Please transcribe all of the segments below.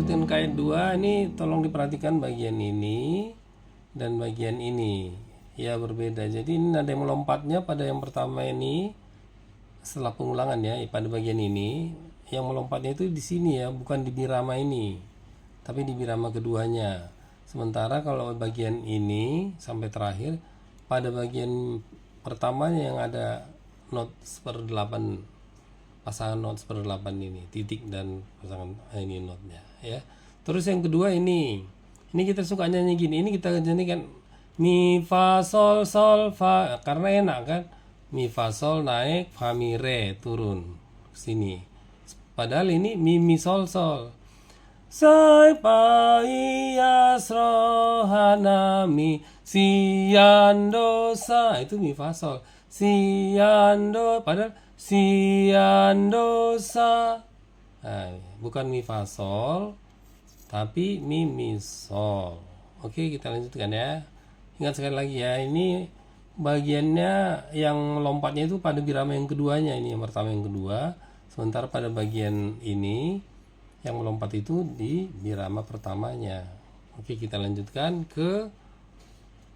lanjutkan ke ayat 2. Ini tolong diperhatikan bagian ini dan bagian ini. Ya, berbeda. Jadi ini nada yang melompatnya pada yang pertama ini setelah pengulangan ya, pada bagian ini. Yang melompatnya itu di sini ya, bukan di birama ini, tapi di birama keduanya. Sementara kalau bagian ini sampai terakhir, pada bagian pertamanya yang ada not seperdelapan, pasangan not seperdelapan ini, titik dan pasangan ini notnya ya. Terus yang kedua ini kita suka nyanyi gini, ini kita nyanyikan mi fa sol sol fa karena enak kan, mi fa sol naik, fa mi re turun sini. Padahal ini mi sol sol. Sai pa iyas rohanami sian dosa, itu mi fa sol. Sian do, padahal sian dosa. Nah, bukan mi fa sol, tapi mi sol. Oke, kita lanjutkan ya. Ingat sekali lagi ya, ini bagiannya yang lompatnya itu pada birama yang keduanya, ini yang pertama yang kedua. Sementara pada bagian ini yang melompat itu di birama pertamanya. Oke, kita lanjutkan ke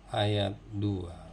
ayat 2.